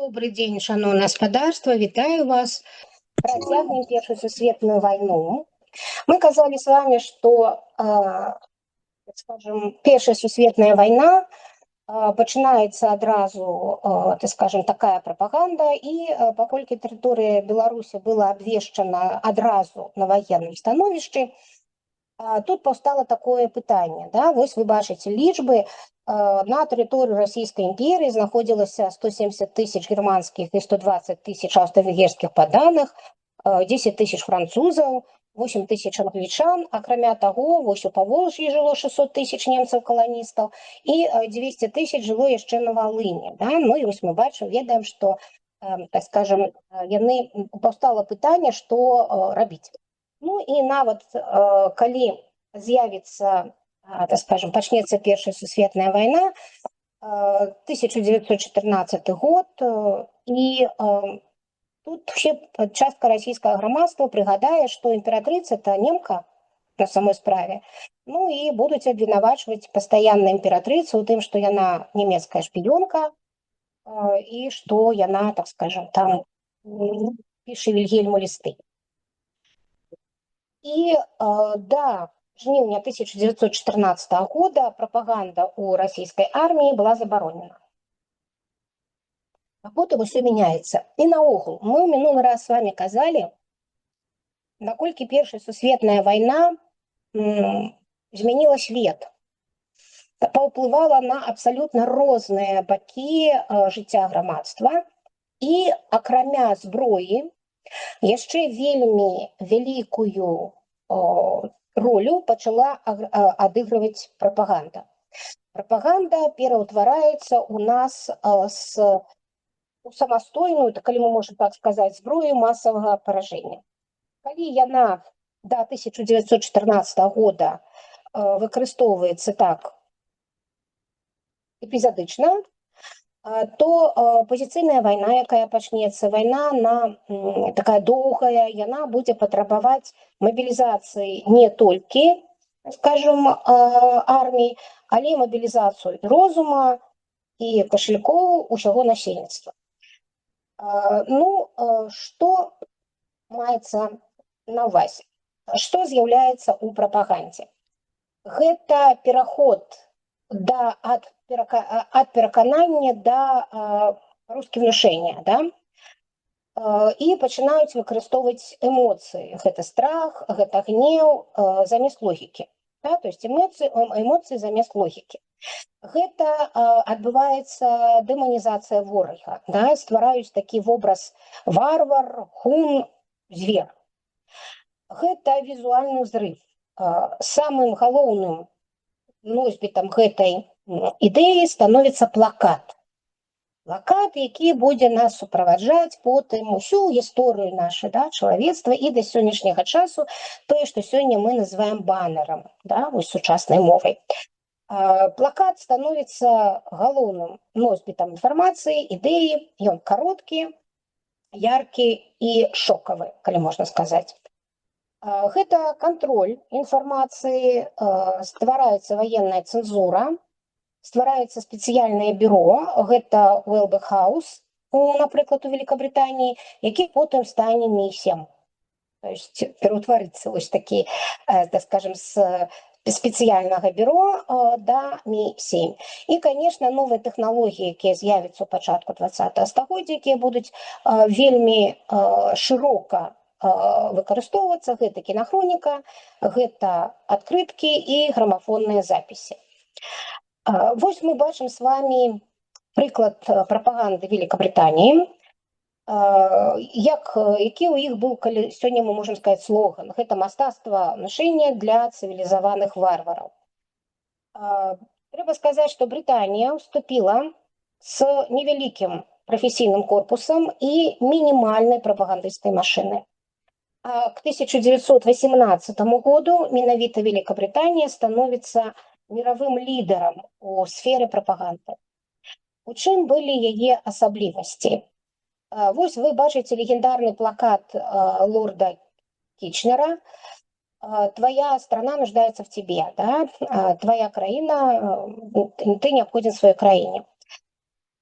Добрый день, шановное господарство, витаю вас. Працягнем Першую сусветную войну. Мы казали с вами, что, скажем, Першая сусветная война пачынаецца адразу, так скажем, такая прапаганда, і паколькі тэрыторыя Беларусі была абвешчана адразу на военным становішчы, тут паўстала такое пытанне. Да? Вось вы бачыце лічбы. На тэрыторыі Расійскай імперіі знаходзілася 170 тысяч германскіх і 120 тысяч аўстра-венгерскіх падданых, 10 тысяч французаў, 8 тысяч англічан. Акрамя таго, вось у Паволжьі жыло 600 тысяч немцаў-каланістаў і 200 тысяч жыло яшчэ на Валыні. Да? Ну і вось мы бачым, ведаем, што, так скажем, паўстала пытанне, што рабіць. Ну і нават калі з'явіцца, так скажем, пачнецца Першая сусветная вайна, 1914 год, і тут частка расійскага грамадства прыгадае, што імператрыца-то немка на самой справе. Ну і будуць абвінавачваць пастаянна імператрыцу ў тым, што яна нямецкая шпіёнка, і што яна, так скажем, там піша Вільгельму лісты. І да жніўня 1914 года прапаганда ў расійскай арміі была забаронена. А потым усё мяняецца. І наогул, мы ў мінулы раз с вами казалі, наколькі Першая сусветная вайна змяніла свет, паўплывала на абсалютна розныя бакі жыцця грамадства, і акрамя зброі яшчэ вельмі вялікую ролю пачала адыгрываць прапаганда. Прапаганда пераўтвараецца у нас у самастойную, калі мы можем так сказаць, зброю масавага паражэння. Калі яна до 1914 года выкарыстоўваецца так эпізадычна, то пазіцыйная вайна, якая пачнецца, вайна такая доўгая, яна будзе патрабаваць мабілізацыі не толькі, скажем, армій, але і мабілізацыю розума і кашалькоў усяго насельніцтва. Ну, што маецца на ўвазе? Што з'яўляецца ў прапагандзе? Гэта пераход ад пераканання да рускі внушэння, да? І пачынаюць выкарыстоўваць эмоцыі. Гэта страх, гэта гнеў замест логікі. Да? То есть эмоцыі замест логікі. Гэта адбываецца дэманізацыя ворага. Да? Ствараюць такі вобраз варвар, хун, звер. Гэта візуальны ўзрыв. Самым галоўным носьбітам гэтай ідэі становіцца плакат. Плакат, які будзе нас суправаджаць потым усю гісторыю наша, да, чалавецтва і да сённяшняга часу, тое, што сёння мы называем банерам, да, вось сучаснай мовай. Плакат становіцца галоўным носьбітам інфармацыі, ідэі, ён кароткі, яркі і шокавы, калі можна сказаць. Гэта кантроль інфармацыі, ствараецца ваенная цэнзура, ствараецца спецыяльнае бюро, гэта Welbeck House, напрыклад, у Великабрытаніі, які потым стане Ми-7. То есть пераўтварыцца вось такі, так скажем, з спецыяльнага бюро да Ми-7. І, конечно, новыя тэхналогіі, якія з'явяцца ў пачатку 20-го стагоддзя, якія будуць вельмі шырока выкарыстоўвацца, гэта кінахроніка, гэта адкрыткі і грамафонныя запіси. Вось мы бачым с вами прыклад прапаганды Великабрытаніі, які ў іх быў, калі сёння мы можам сказаць, слоган. Гэта мастацтва внушэння для цывілізаваных варвараў. Трэба сказаць, што Брытанія ўступіла з невялікім прафесійным корпусам і мінімальнай прапагандысцкай машынай. К 1918 году менавіта Великабрытанія становіцца мировым лідарам у сферы прапаганды. У чым былі яе асаблівасці? Вось вы бачыце легендарны плакат лорда Кічнера «Твоя страна нуждается в тебе», да? «Твоя краіна, ты необходим своей краіне».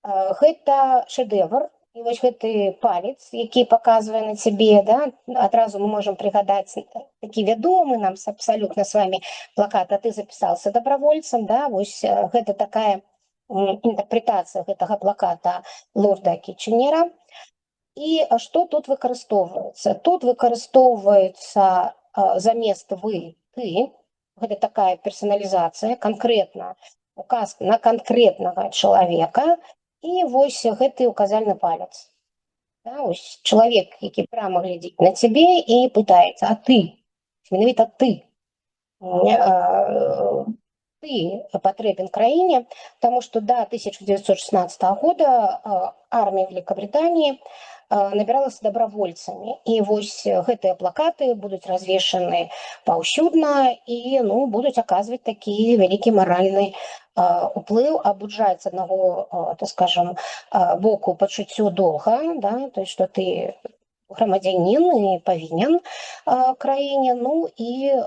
Гэта шэдэвр, І вось гэты палец, які паказвае на цябе, да, адразу мы можам прыгадаць такі вядомы нам абсалютна з вамі плакат, а ты запісаўся дабравольцам, да, вось гэта такая інтэрпрэтацыя гэтага плаката лорда Кітченера. І што тут выкарыстоўваецца? Тут выкарыстоўваецца замест вы, ты, гэта такая персаналізацыя, канкрэтна указ на канкрэтнага чалавека, і вось гэты указальны палец. Да, ось чалавек, які прама глядзіць на цябе і пытаецца, а ты, менавіта ты, ты патрэбен краіне, таму што да 1916 года армія Великабританіі набіралася дабравольцамі. І вось гэтыя плакаты будуць развешаны паўсюдна і ну, будуць аказваць такі вялікі маральны уплыў, абуджаць з аднаго, так скажем, боку пачуццё долга, да, то есть, што ты грамадзянін і павінен краіне, ну і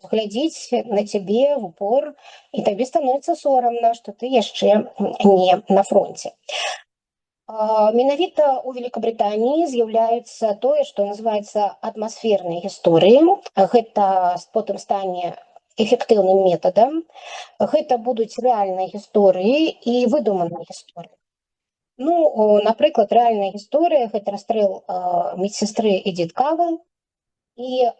глядзець на цябе в упор, і табе становіцца сорамна, што ты яшчэ не на фронце. Менавіта ў Великабританіі з'яўляецца тое, што называецца атмасфернай гісторыяй. Гэта потым стане эфектыўным метадам. Гэта будуць рэальныя гісторыі і выдуманыя гісторыі. Ну, напрыклад, рэальная гісторыя – гэта расстрэл медсястры Эдит Кавел, і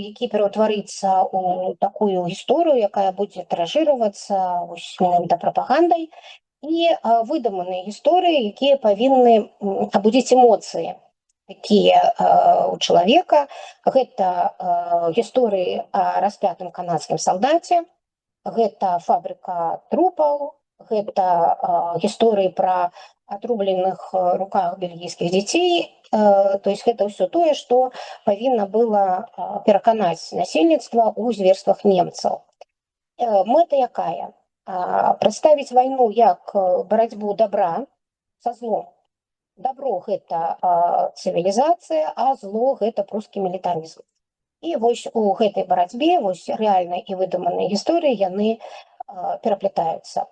які пераўтварыцца ў такую гісторыю, якая будзе тыражыравацца менавіта прапагандай, і выдуманыя гісторыі, якія павінны абудзіць эмоцыі такія у чалавека. Гэта гісторыі о распятым канадскім салдаце, гэта фабрыка трупаў, гэта гісторыі пра атрубленых руках бельгійскіх дзяцей. То есть гэта ўсё тое, што павінна было пераканаць насельніцтва ў зверствах немцаў. Мэта якая? Прадставіць вайну як барацьбу добра са злом. Добро – гэта цывілізацыя, а зло – гэта прускі мілітарызм. І вось у гэтай барацьбе вось рэальныя і выдуманыя гісторыі яны пераплятаюцца.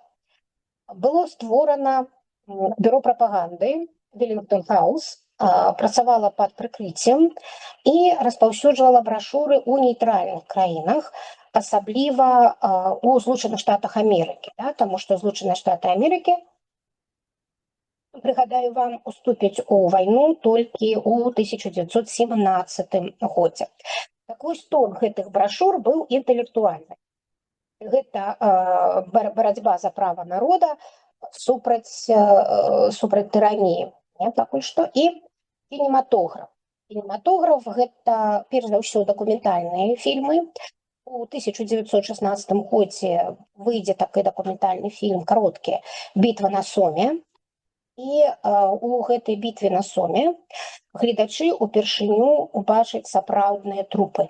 Было створана бюро прапаганды Веллингтон Хаус, працавала пад прыкрыццем і распаўсюджвала брашуры ў нейтральных краінах, асабліва у Злучаных Штатах Амерыкі, да, таму што Злучаныя Штаты Амерыкі, прыгадаю вам, уступяць у вайну толькі ў 1917 годзе. Так вось тон гэтых брашур быў інтэлектуальны. Гэта барацьба за права народа супраць тыраніі, пакуль што. І кінематограф. Кінематограф – гэта, перш за ўсё, дакументальныя фільмы. У 1916 годзе выйдзе такі дакументальны фільм кароткі «Бітва на Соме». І у гэтай бітве на Соме гледачы ўпершыню убачаць сапраўдныя трупы.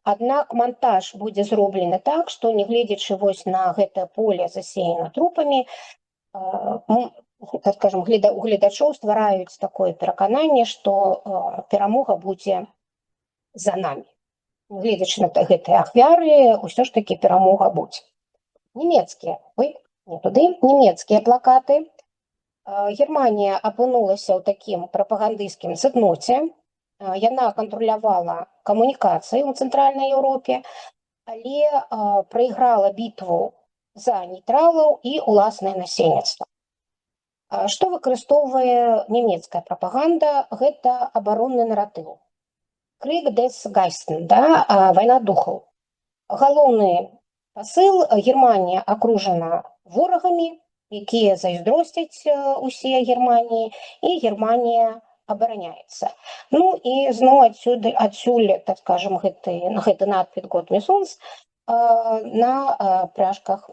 Аднак монтаж будзе зроблены так, што нягледзячы вось на гэтае поле засеяна трупамі, так скажем, у гледачоў ствараюць такое перакананне, што перамога будзе за намі. Гледзячы на гэтыя ахвяры, ўсё ж такі перамога будзе. Нямецкія, нямецкія плакаты. Германія апынулася ў такім прапагандысцкім цытноце. Яна кантралявала камунікацыі ў Цэнтральнай Еўропе, але прайграла бітву за нейтралаў і ўласнае насельніцтва. Што выкарыстоўвае нямецкая прапаганда? Гэта абаронны наратыў. Крик des Geisten, да, вайна духаў. Галоўны пасыл: Германія акружана ворагамі, якія зайздросцяць усе Германіі, і Германія абараняецца. Ну і зноў адсюль, так скажем, гэты надпіс «Гот мис унс» на пряжках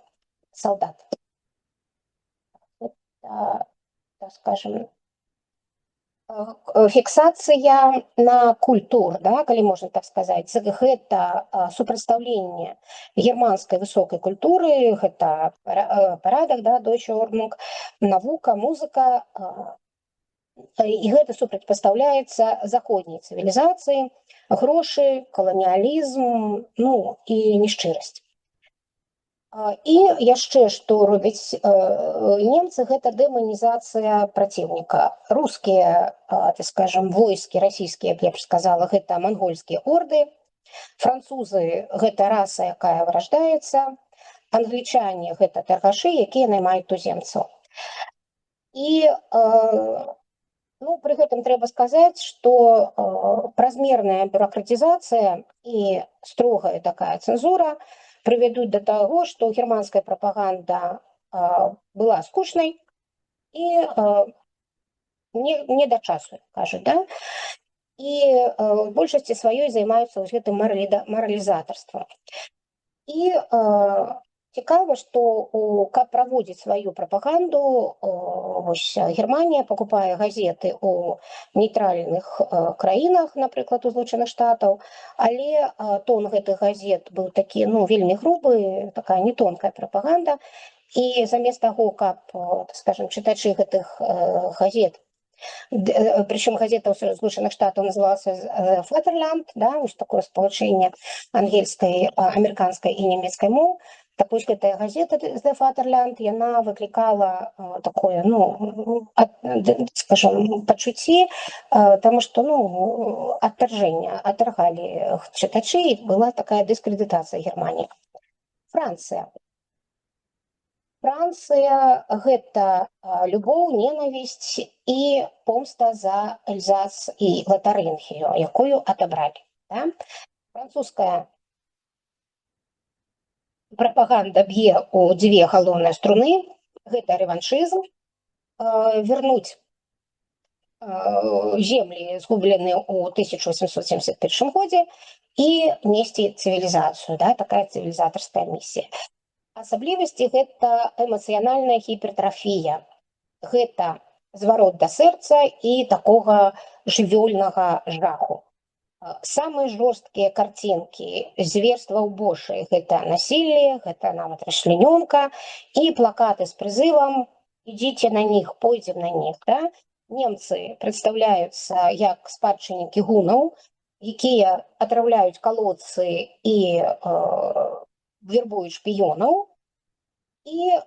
салдат. Так скажем, фіксацыя на культур, да, калі можна так сказаць, гэта супрацьстаўленне германскай высокай культуры, гэта парадак, да, Deutsche Ordnung, навука, музыка, і гэта супрацьпастаўляецца заходняй цывілізацыі, грошы, каланіялізм, ну і нешчырасць. І яшчэ што робяць немцы, гэта дэманізацыя праціўніка. Рускія, так скажем, войскі расійскія, я б сказала, гэта мангольскія орды, французы гэта раса, якая выраждаецца, англічане гэта таргашы, якія наймаюць туземцаў. І ну, пры гэтым трэба сказаць, што празмерная бюракратызацыя і строгая такая цэнзура прывядуць да таго, што германская прапаганда была скучнай і не да часу, кажуць, да? І в большасці сваёй займаюцца гэтым маралізатарствам. І цікава, што каб праводзіць сваю прапаганду, Германія пакупае газеты ў нейтральных краінах, напрыклад, у Злучаных Штатаў, але тон гэтых газет быў такі, ну, вельмі грубы, такая не тонкая прапаганда, і замест таго, каб, скажем, чытачы гэтых газет, причем газета Злучаных Штатаў называлася Фатерланд, да, вось такое спалучэнне ангельскай, амерыканскай і нямецкай моў. Так вось гэтая газета The Fatherland, яна выклікала такое, ну, скажем, пачуцці, таму што, ну, адтаржэнне, адтаргалі чытачы, і была такая дыскрэдытацыя Германіі. Францыя гэта любоў, ненавісць і помста за Эльзас і Лотарэнгію, якую адабралі. Да? Французская прапаганда б'е ў дзве галоўныя струны. Гэта рэваншызм, вярнуць землі, згубленыя ў 1871 годзе, і несці цывілізацыю, да? Такая цывілізатарская місія. Асаблівасці гэта эмацыянальная гіпертрафія. Гэта зварот да сэрца і такога жывёльнага жаху. Самыя жорсткія карцінкі зверстваў Божых — гэта насілле, гэта нават расчлянёнка, і плакаты з прызывам «ідзіце на них, пойдзем на них». Да? Немцы прадстаўляюцца як спадчыннікі гунаў, якія атраўляюць калодцы і вербуюць шпіёнаў. І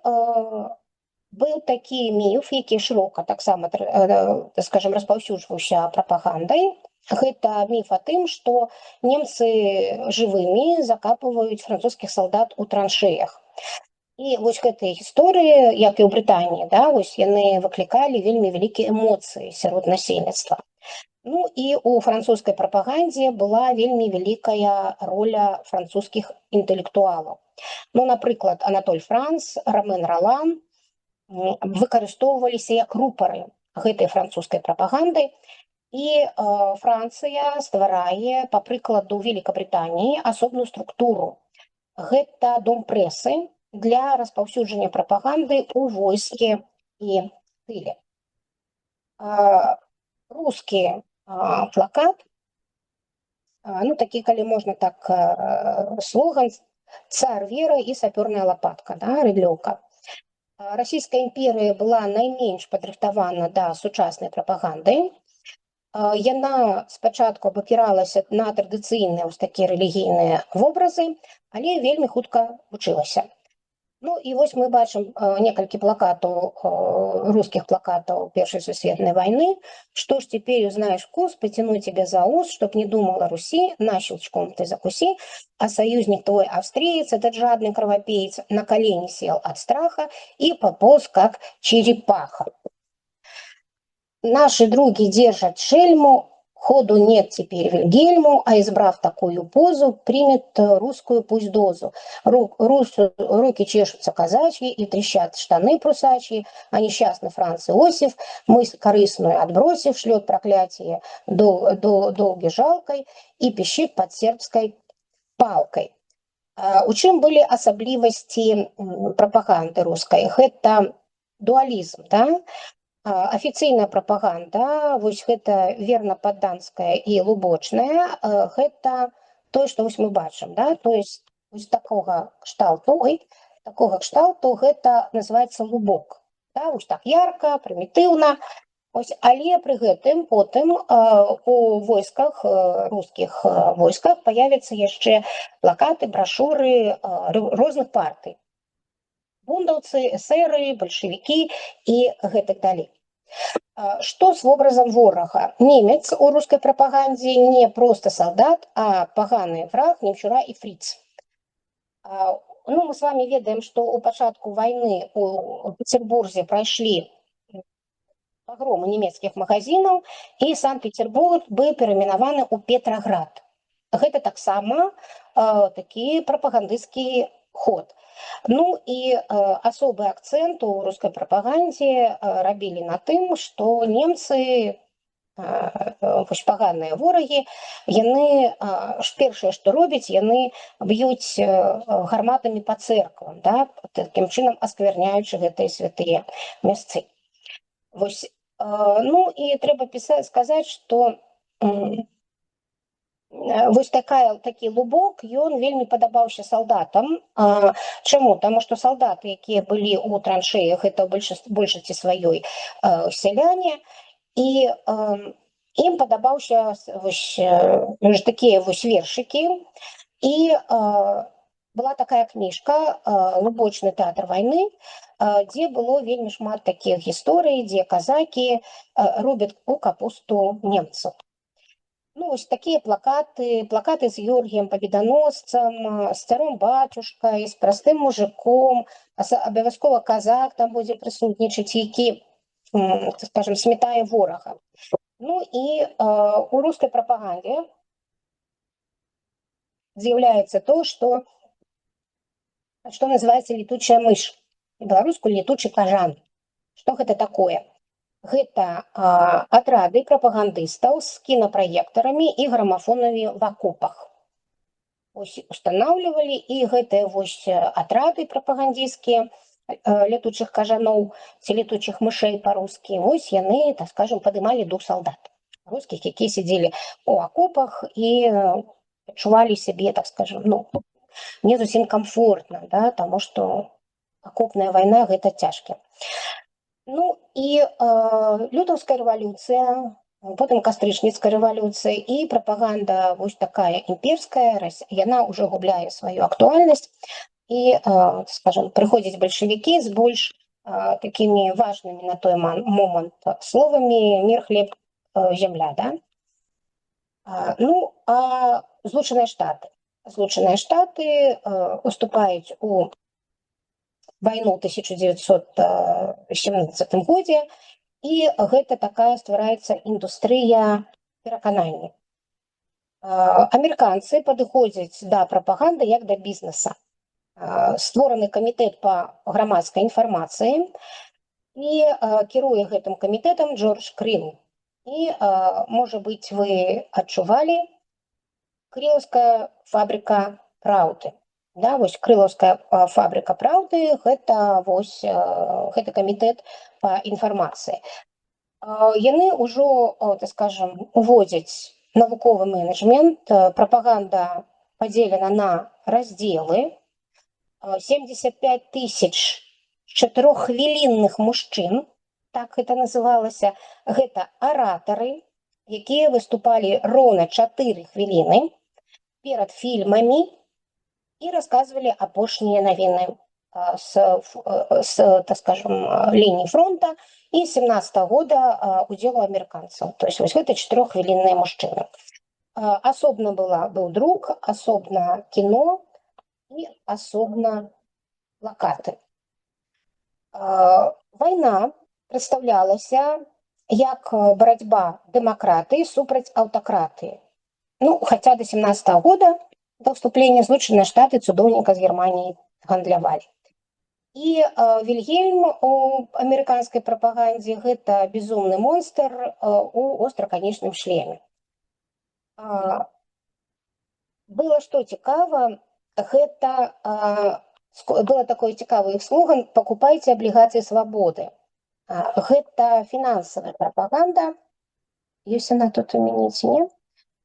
быў такі міф, які шырока таксама, скажем, распаўсюджваўся прапагандай. Гэта міф о тым, што немцы жывымі закапваюць французскіх салдат у траншеях. І вось гэтыя гісторыі, як і ў Брытаніі, да, вось яны выклікалі вельмі вялікія эмоцыі сярод насельніцтва. Ну і у французскай прапагандзе была вельмі вялікая роля французскіх інтэлектуалаў. Ну, напрыклад, Анатоль Франц, Ромен Ролан выкарыстоўваліся як рупары гэтай французскай прапаганды. І Францыя стварае, па прыкладу Великабрытаніі, асобную структуру. Гэта дом прэсы для распаўсюджання прапаганды ў войске і тыле. Рускі плакат, ну, такі, калі можна так, слоган «Цар вера і сапёрная лапатка», да, Рыдлёўка. Расійская імперія была найменш падрыхтавана да сучаснай прапаганды. Яна спачатку абапіралася на традыцыйныя вось такія рэлігійныя вобразы, але вельмі хутка вучылася. Ну і вось мы бачым некалькі плакатаў, рускіх плакатаў Першай сусветнай вайны. «Что ж теперь узнаешь вкус, потяну тебя за ус, чтоб не думала Руси, на щелчком ты закуси, а союзник твой австриец, этот жадный кровопеец, на колени сел от страха и пополз, как черепаха. Наши други держат шельму, ходу нет теперь Вильгельму, а избрав такую позу, примет русскую пусть дозу. Руки чешутся казачьи и трещат штаны прусачьи, а несчастный Франц Иосиф, мысль корыстную отбросив, шлет проклятие долги жалкой и пищит под сербской палкой». У чым былі асаблівасці прапаганды рускай? Гэта дуалізм, да? Афіцыйная прапаганда, вось гэта верна-падданская і лубочная, гэта тое, што вось мы бачым, да? То есть вось такога кшталту гэта называецца лубок. Да? Вось так ярка, прымітыўна. Ось, але пры гэтым потым у войсках, рускіх войсках паявяцца яшчэ плакаты, брашуры розных партый. бундаўцы, эсеры, бальшавікі і гэтак далей. Што з вобразам ворага? Немец у рускай прапагандзе не проста салдат, а паганы враг, немчура і фріц. Ну, мы с вами ведаем, што ў пачатку вайны у Петербурзе прайшлі пагромы нямецкіх магазинаў, і Санкт-Петербург быў перайменаваны ў Петраград. Гэта таксама такі прапагандысцкі ход. Ну і асобы акцэнт у рускай прапагандзе рабілі на тым, што немцы, вось паганыя ворагі, яны першае, што робяць, яны б'юць гарматамі па цэрквам, да, такім чынам аскверняючы гэтыя святыя месцы. Вось, ну і трэба сказаць, што вось такі лубок, ён вельмі падабаўся салдатам. Чаму? Таму што салдаты, якія былі ў траншэях, гэта ў большасці сваёй сяляне, і ім падабаўся такія вось вершыкі. І была такая кніжка «Лубочны тэатр вайны», дзе было вельмі шмат такіх гісторый, дзе казакі робяць у капусту немцаў. Ну, вось такія плакаты з Георгіем Пабеданосцам, з царом бацюшкай, з простым мужиком, абавязкова казак там будзе прысутнічаць, які, скажем, сметае ворага. Ну і у рускай прапагандзе з'яўляецца то, што называецца летучая мыш, беларуску летучы кажан. Што гэта такое? Гэта атрады прапагандыстаў з кінапраектарамі і грамафонамі в акопах. Ось устанаўлівалі, і гэтыя вось атрады прапагандысцкія летучых кажаноў ці летучых мышэй па-рускі, вось яны, так скажем, падымалі дух салдат рускіх, якія сядзелі у акопах і адчувалі сябе, так скажем, ну, не зусім комфортна, да, таму што акопная вайна гэта цяжка. Ну і лютаўская рэвалюцыя, потым кастрычніцкая рэвалюцыя і прапаганда вось такая імперская, яна ўжо губляе сваю актуальнасць, і, скажем, прыходзяць бальшавікі з больш такімі важнымі на той момант словамі «мір, хлеб, зямля», да? Ну, а Злучаныя Штаты уступаюць у вайну ў 1917 годзе, і гэта такая ствараецца індустрыя пераканання. Амерыканцы падыходзяць да прапаганды як да бізнеса. Створаны камітэт па грамадскай інфармацыі, і кіруе гэтым камітэтам Джордж Крил. І, можа быць, вы адчувалі Крылаўская фабрыка праўды. Да, вось Крылаўская фабрыка праўды, гэта камітэт па інфармацыі. Яны ўжо, так скажем, уводзяць навуковы менеджмент, прапаганда падзелена на раздзелы, 75 тысяч 4-хвілінных мужчын, так гэта называлася, гэта аратары, якія выступалі роўна 4 хвіліны перад фільмамі і расказвалі апошнія навіны з, так скажем, лініі фронта і 17-го года удзелу амерыканцаў. То есть вось гэта 4-хвілінныя мужчыны. Асобна быў друк, асобна кіно і асобна плакаты. Вайна прадстаўлялася як барацьба дэмакратыі супраць аўтакратыі. Ну, хаця до 17-го года, до ўступлення, Злучаныя Штаты цудоўненька з Германіяй гандлявалі. І Вільгельм у амерыканскай прапагандзе гэта безумны монстр у остраканечным шлеме. Было што цікава, гэта было такой цікавы іх слоган «Покупайте аблігацыі свабоды». Гэта фінансавая прапаганда, ёсць яна тут у мяне ці не?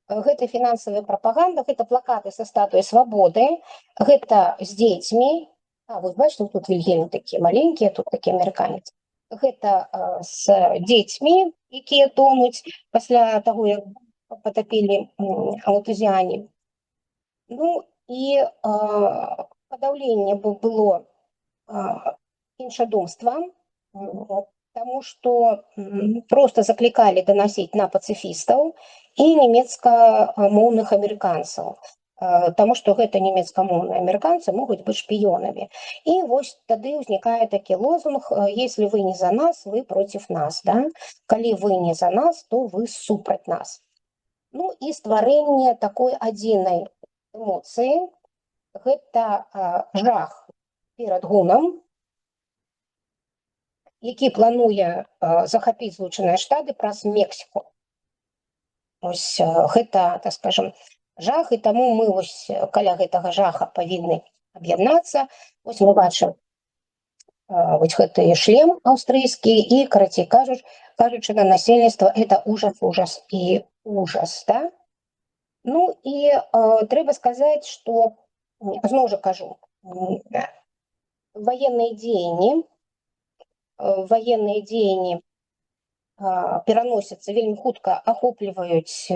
Гэта фінансавая прапаганда, гэта плакаты са статуяй свабоды, гэта з дзецьмі. Вось бачите, тут Вільгельм такі маленькія, тут такі амерыканец. Гэта з дзецьмі, якія тонуць пасля таго, як патапілі латузіяне. Ну і падаўленне было іншадумства, тому што проста заклікалі данасіць на пацыфістаў і нямецкамоўных амерыканцаў, таму што гэта нямецкамоўныя амерыканцы могуць быць шпіёнамі. І вось тады ўзнікае такі лозунг: «Если вы не за нас, вы против нас». Да? Калі вы не за нас, то вы супраць нас. Ну і стварэнне такой адзінай эмоцыі – гэта жах перад гунам, які плануе захапіць Злучаныя Штаты праз Мексіку. Ось гэта, так скажем, жах, і таму мы ось каля гэтага жаха павінны аб'яднацца. Ось мы бачым вось гэты шлем аўстрыйскі, і, карацей кажучы, на насельніцтва это ужас, ужас і ужас. Да? Ну і трэба сказаць, што, зноў жа кажу, военные дзеянні пераносяцца вельмі хутка, ахопліваюць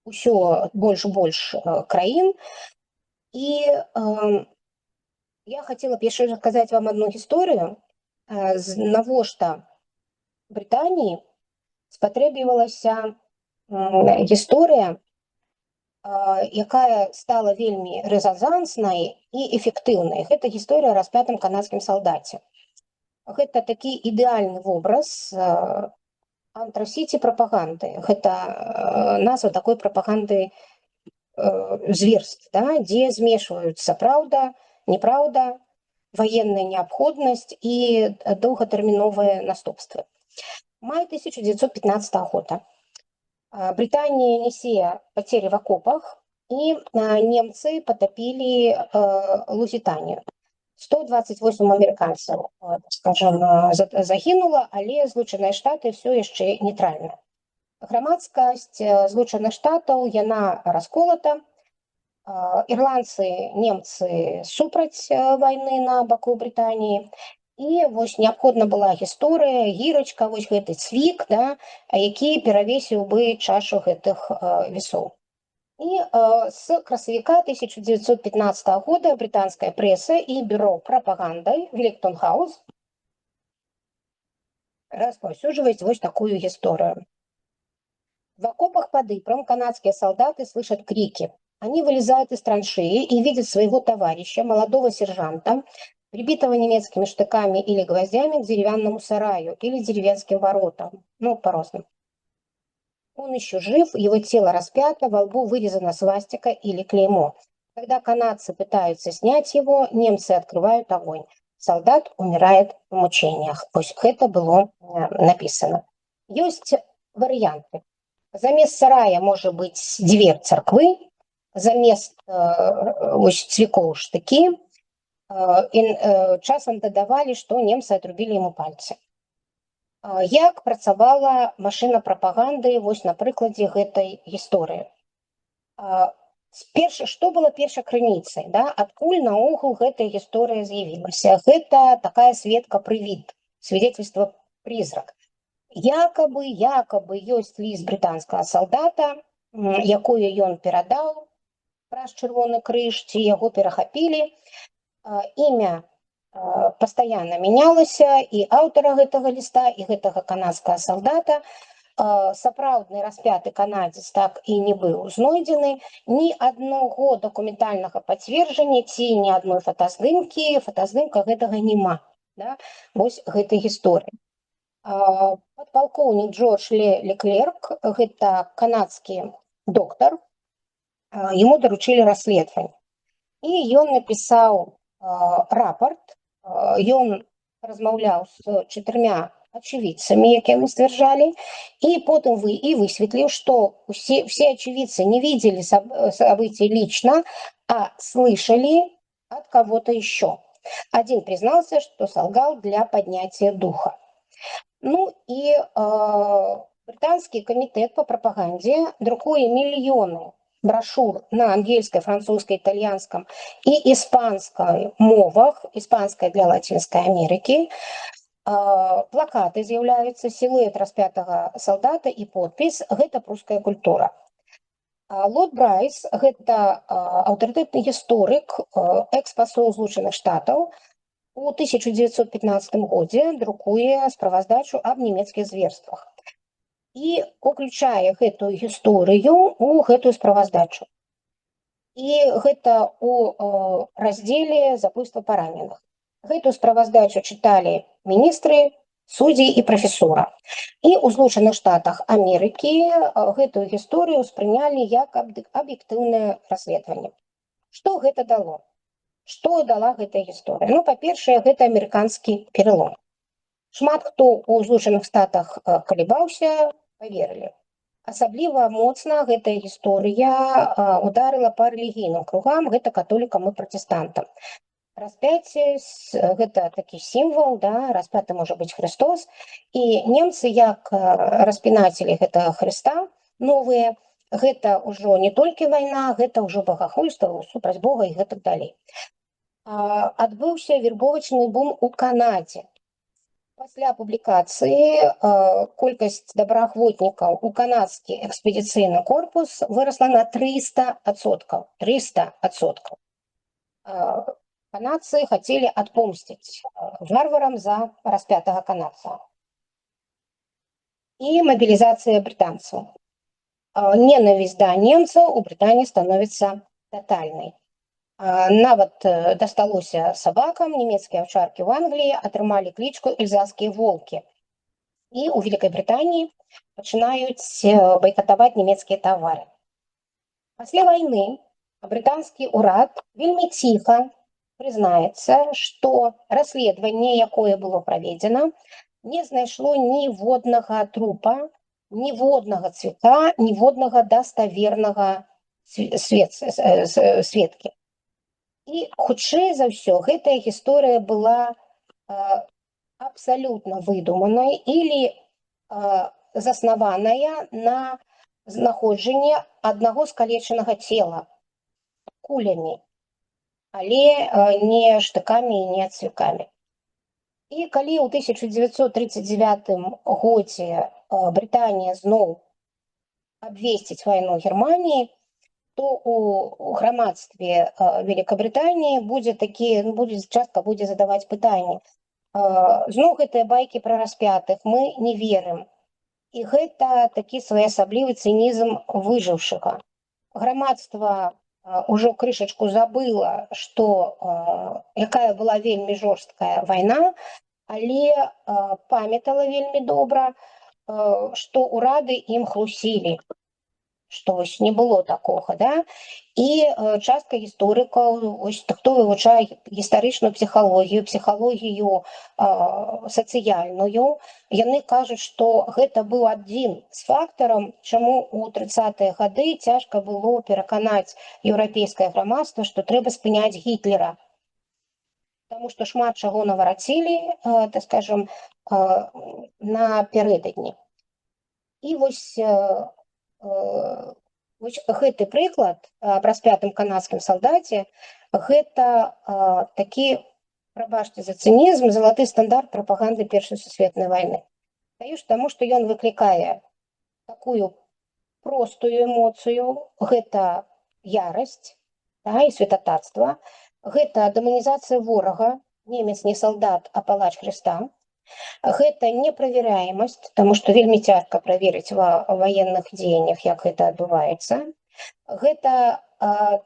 усё больш і больш краін. І я хацела б яшчэ расказаць вам одну гісторыю, навошта Брытаніі спатрэбівалася гісторыя, якая стала вельмі рэзананснай і эфектыўнай. Гэта гісторыя о распятым канадскім салдаце. Гэта такі ідэальны вобраз антрасіці прапаганды. Гэта назва такой прапаганды зверств, да, дзе змешваюцца праўда, неправда, военная неабходнасць і доўгатэрміновыя наступствы. Май 1915 года. Британия несе потери в окопах, и немцы потопили Лузитанию. 128 американцев, скажем, загинуло, але Злучаныя Штаты все яшчэ нейтральна. Грамадскасць Злучаных Штатаў, яна расколата. Ірландцы, немцы супраць вайны на баку Брытаніі. І вось неабходна была гісторыя, гірачка, вось гэты цвік, да, які перавесіў бы чашу гэтых весоў. І з красавіка 1915 года брытанская прэса і бюро прапаганды Велингтон Хаус распаўсюджваюць вось такую гісторыю. В окопах под Ипром канадские солдаты слышат крики. Они вылезают из траншеи и видят своего товарища, молодого сержанта, прибитого немецкими штыками или гвоздями к деревянному сараю или деревенским воротам. Ну, по-разному. Он еще жив, его тело распято, во лбу вырезана свастика или клеймо. Когда канадцы пытаются снять его, немцы открывают огонь. Солдат умирает в мучениях. Ось это было написано. Есть варианты. Замест сарая может быть дзвер царквы, замест цвікоў штыкі. Часам дадавалі, што немцы отрубілі яму пальцы. Як працавала машына прапаганды вось на прыкладзе гэтай гісторыі? Што было першай крыніцай? Да? Адкуль наогул гэтая гісторыя з'явілася? Гэта такая сведка-прывід, свидетельство призрак. Якобы ёсць ліст брытанскага салдата, якое ён перадаў праз Чырвоны крыж, ці яго перахапілі. Імя пастаянна мянялася, і аўтара гэтага ліста, і гэтага канадскага салдата. Сапраўдны распяты канадзец так і не быў знойдзены. Ні аднаго дакументальнага пацверджання ці ні адной фотаздымкі гэтага няма. Да? Вось гэтай гісторыі. Падпалкоўнік Джордж Леклерк, гэта канадскі доктар, яму даручылі расследаванне. І ён напісаў рапорт, ён размаўляў з 4 очевидцами, якія мы сцвярджалі, і потым высветліў, што все очевидцы не видели событий лично, а слышали от кого-то еще. Один признался, что солгал для поднятия духа. Ну і британский комитет по пропаганде друкуе миллионы брошюр на ангельской, французской, итальянском и испанской мовах, испанской для Латинской Америки. Плакаты з'яўляюцца, сілуэт распятага салдата і подпіс «Гэта пруская культура». Лорд Брайс, гэта аўтарытэтны гісторык, экс-пасол Злучаных Штатаў, У 1915 годзе друкуе справаздачу аб нямецкіх зверствах і уключае гэтую гісторыю ў гэтую справаздачу. І гэта ў раздзеле забойства параненых. Гэтую справаздачу чыталі міністры, суддзі і прафесора. І ў Злучаных Штатах Амерыкі гэтую гісторыю ўспрынялі як аб'ектыўнае расследаванне. Што гэта дало? Што дала гэтая гісторыя? Ну, па-першае, гэта амерыканскі пералом. Шмат хто ў Злучаных Штатах калебаўся, паверылі. Асабліва моцна гэтая гісторыя ударыла па рэлігійным кругам, гэта католікам і пратэстантам. Распяцце гэта такі сімвал, да, распяты можа быць Христос, і немцы як распінацелі гэтага Хрыста новыя, гэта ўжо не толькі вайна, гэта ўжо багахульства супраць Бога і гэтак далей. Адбыўся вербовачны бум у Канадзе. Пасля публікацыі колькасць добраахвотнікаў у канадскі экспедыцыйны корпус вырасла на 300%. 300%. Канадцы хацелі адпомсціць варварам за распятага канадца. І мабілізацыя брытанцаў. Ненавісць да немцаў у Брытаніі становіцца татальнай. Нават дасталося сабакам, нямецкія аўчаркі ў Англіі атрымалі клічку эльзаскія волкі. І ў Вялікай Брытаніі пачынаюць байкатаваць нямецкія тавары. Пасля вайны брытанскі ўрад вельмі ціха прызнаецца, што расследаванне, якое было праведзена, не знайшло ніводнага трупа, ніводнага цвіка, ніводнага даставернага сведкі. І, хутчэй за ўсё, гэтая гісторыя была абсалютна выдуманай или заснаваная на знаходжанні аднаго скалечанага цела кулямі, але не штыкамі і не цвікамі. І калі ў 1939 годзе Брытанія зноў абвесціць вайну Германіі, то у грамадстве Великабрытаніі частка будзе задаваць пытанні. Зноў гэтыя байкі пра распятых мы не верым. І гэта такі своеасаблівы цынізм выжыўшага. Грамадства ўжо крышачку забыла, што якая была вельмі жорсткая вайна, але памятала вельмі добра, што ўрады ім хлусілі, што вось не было такога, да? І частка гісторыкаў, хто вывучае гістарычную псіхалогію сацыяльную, яны кажуць, што гэта быў адзін з фактараў, чаму ў 30-е гады цяжка было пераканаць еўрапейскае грамадства, што трэба спыняць Гітлера. Таму што шмат чаго наварацілі, так скажам, напярэдадні. І вось гэты прыклад аб распятым канадскім салдаце, гэта такі, прабачце за цынізм, залаты стандарт прапаганды Першай сусветнай вайны. Таму што ён выклікае такую простую эмоцыю, гэта ярасць, да, і святатацтва, гэта дэманізацыя ворага, немец не салдат, а палач Хрыста. Гэта неправяраемасць, таму што вельмі цяжка праверыць ва ваенных дзеяннях, як гэта адбываецца. Гэта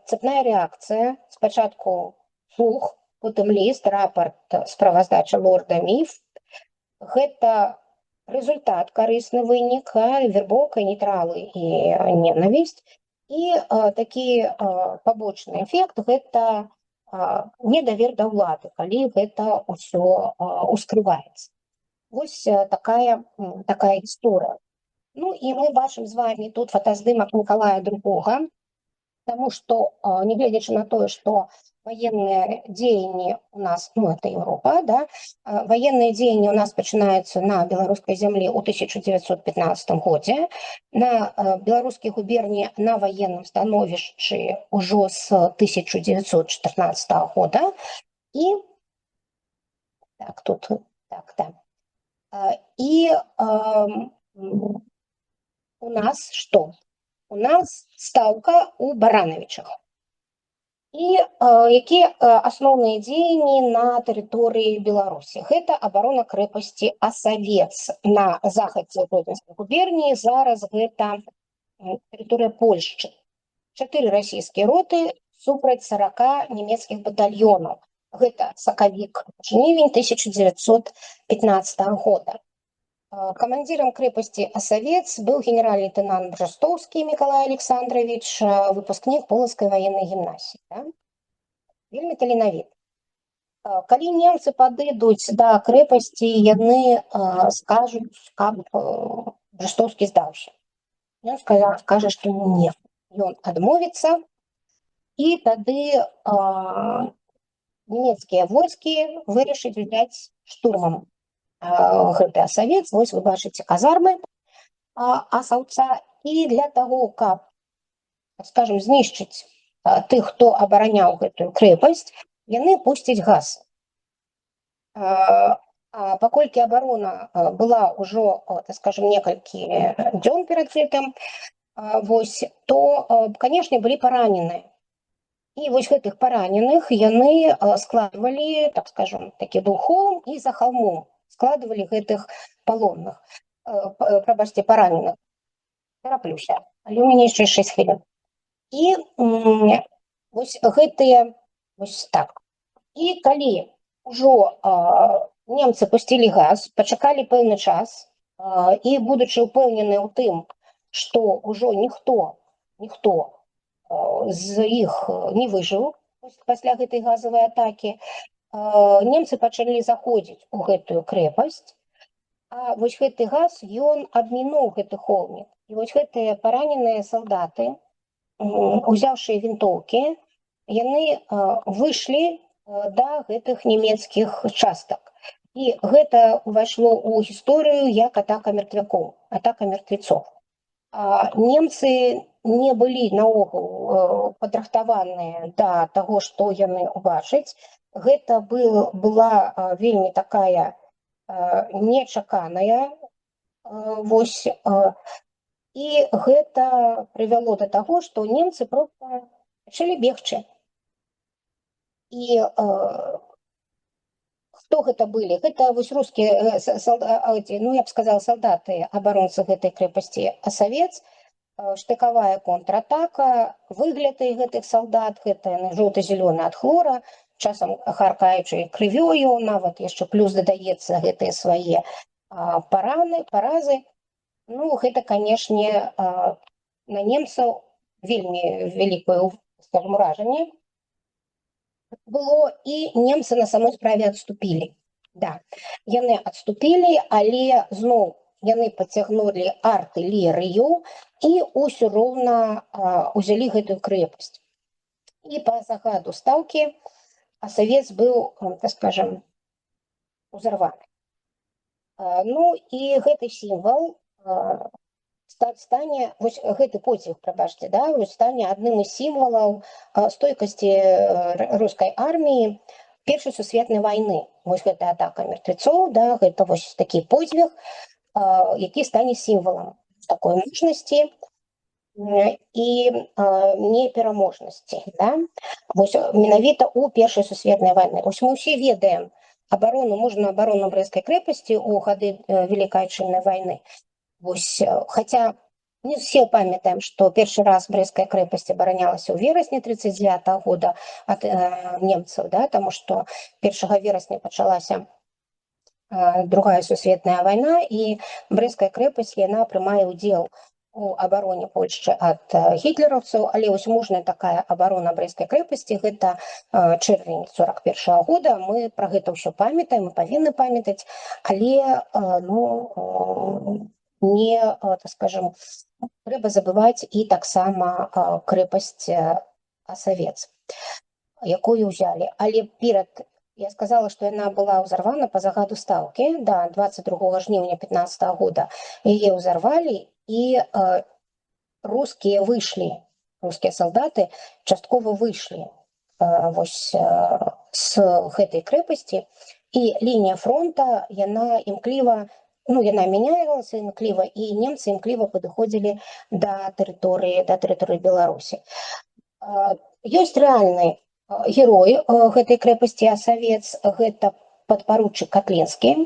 цепная рэакцыя, спачатку слух, потым ліст, рапарт, справаздача лорда Міф. Гэта результат, карысны вынік, вербоўка, нейтралы і ненавісць. І такі пабочны эфект – гэта недавер да ўлады, калі гэта ўсё ускрываецца. Вось такая гісторыя. Ну і мы бачым з вами тут фотаздымак Мікалая II, таму што, нягледзячы на тое, што военные дзеянні у нас, ну это Европа, да, военные дзеянні у нас пачынаюцца на беларускай зямлі ў 1915 годзе, на беларускай губерні на военным становішчы ўжо з 1914 года. І так, тут, так, да. І у нас што? У нас стаўка ў Баранавічах. І якія асноўныя дзеянні на тэрыторыі Беларусі? Гэта абарона крэпасці Асавец на захадзе Гродзенскай губерніі, зараз гэта тэрыторыя Польшчы. 4 расійскія роты супраць 40 нямецкіх батальёнаў. Гэта сакавік-жнівень 1915 года. Камандзірам крэпасці Асавец быў генерал-лейтенант Бжастоўскі Мікалай Александрович, выпускнік Полацкай ваеннай гімназіі. Да? Вельмі таленавіты. Калі немцы падыдуць да крэпасці, яны скажуць, каб Бжастоўскі здаўся. Ён скажа, што не. Ён адмовіцца, і тады нямецкія войскі вырашаць узяць штурмам гэты Асавец. Вось вы бачыце казармы асаўца. І для таго, каб, скажем, знішчыць тых, хто абараняў гэтую крэпасць, яны пусцяць газ. Паколькі абарона была ўжо, так скажем, некалькі дзён перад гэтым, вось, то, канешне, былі параненыя. І вось гэтых параненых яны складвалі, так скажем, такі быў холм, і за холмом складвалі гэтых палонных, прабачце, параненых. Тараплюся, але ў мяне яшчэ 6 хвілін. І вось гэтыя, вось так. І калі ўжо немцы пусцілі газ, пачакалі пэўны час, і будучы ўпэўнены ў тым, што ўжо ніхто з іх не выжыў пасля гэтай газавай атакі, немцы пачалі заходзіць у гэтую крэпасць, а вось гэты газ, ён абмінуў гэты холмік. І вось гэтыя параненыя салдаты, узяўшы вінтоўкі, яны выйшлі да гэтых нямецкіх частак. І гэта ўвайшло ў гісторыю як атака мертвякоў, атака мертвецов. Немцы не былі наогул падрыхтаваныя да таго, што яны ўбачаць. Гэта была вельмі такая нечаканая, вось, і гэта прывяло да таго, што немцы проста пачалі бегчы. І хто гэта былі? Гэта вось рускія, ну, я б сказала, салдаты, абаронцы гэтай крэпасці Асавец, штыкавая контратака, выгляд гэтых салдат, гэта жоўта-зялёны ад хлора, часам харкаючы крывёю, нават яшчэ плюс дадаецца гэтыя свае паразы. Ну, гэта, канешне, на немцаў вельмі вялікае, скажем, уражанне было, і немцы на самой справе адступілі. Да, яны адступілі, але зноў яны пацягнулі артылерыю і ўсё роўна узялі гэтую крэпасць. І па загаду стаўкі Асавец быў, так скажем, узарваны. Ну, і гэты сімвал стане, вось гэты подзвіг, прабачце, да, стане адным з сімвалаў стойкасці рускай арміі Першай сусветнай вайны. Вось гэта атака мертвецоў, да, гэта вось такі подзвіг, які стане сімвалам такой мужнасці і непераможнасці. Да? Вось менавіта ў Першай сусветнай вайны. Вось мы ўсе ведаем абарону Брэсцкай крэпасці ў гады Вялікай Адчыннай вайны. Вось, хаця не все памятаем, што першы раз Брэсцкая крэпасць абаранялася ў верасні 1939 года ад немцаў, да, таму што 1 верасня пачалася Другая сусветная вайна, і Брэсцкая крэпасць, яна прымае ўдзел у абароне Польшчы ад гітлераўцаў, але вось мужная такая абарона Брэсцкай крэпасці, гэта чэрвень 41 года, мы пра гэта ўсё памятаем, мы павінны памятаць, але, ну, не, так скажем, трэба забываць і таксама крэпасць Асавец, якую ўзялі. Але перад, я сказала, што яна была ўзарвана па загаду стаўкі, да, 22 жніўня 15 года яе ўзарвалі, і рускія салдаты часткова выйшлі вось з гэтай крэпасці, і лінія фронта, яна імкліва, ну, яна мяняялася імкліва, і немцы імкліва падыходзілі да тэрыторыі Беларусі. Ёсць рэальны Герой гэтай крэпасці Асавец гэта падпаручык Катлінскі.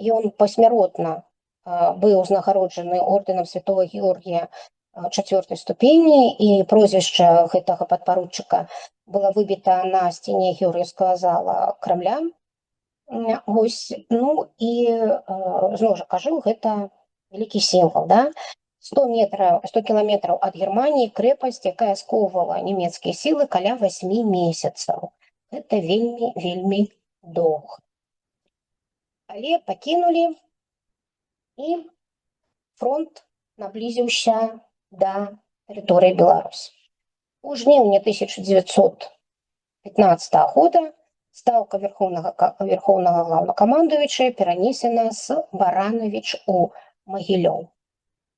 Ён пасмяротна быў узнагароджаны ордэнам святого Георгія 4-й ступені, і прозвішча гэтага падпаручыка было выбіта на сцяне Георгіевскага зала Крамля. Вось, ну і зноў жа кажу, гэта вялікі сімвал, да? 100 кіламетраў ад Германіі крэпасць, якая сковвала нямецкія сілы каля 8 месяцаў. Гэта вельмі, вельмі доўга. Але пакінулі, і фронт наблізіўся да тэрыторыі Беларусі. У жніўні 1915 года стаўка верхоўнага глаўнакамандуюча перанесена з Барановіч у Магілёў.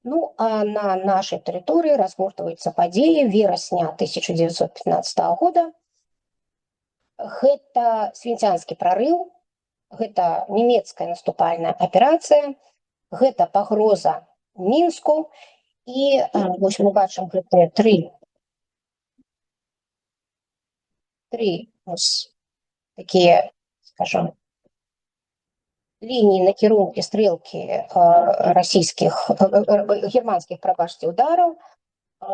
Ну, а на нашай тэрыторыі разгортваюцца падзеі верасня 1915 года. Гэта Свінцянскі прарыў, гэта нямецкая наступальная аперацыя, гэта пагроза Мінску, і вось мы бачым гэтыя тры такія, скажам, лініі накірункі стрэлкі германскіх, прабачце, удараў.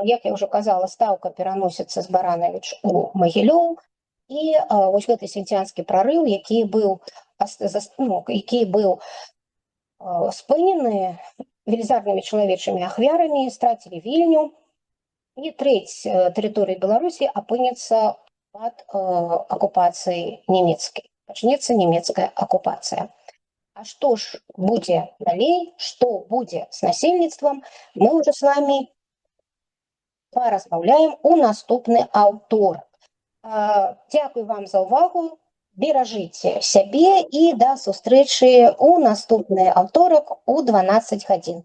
Як я ўжо казала, стаўка пераносіцца з Барановіч у Магілёў, і вось гэты Свінцянскі прарыў, які быў спынены велізарнымі чалавечымі ахвярамі, страцілі Вільню, і трэць тэрыторыі Беларусі апынецца пад акупацыяй нямецкай. Пачнецца нямецкая акупацыя. А што ж будзе далей, што будзе з насельніцтвам, мы ўжо з вами паразмаўляем у наступны аўторак. Дзякуй вам за ўвагу, беражыце сябе, і да сустрэчы у наступны аўторак у 12 гадзін.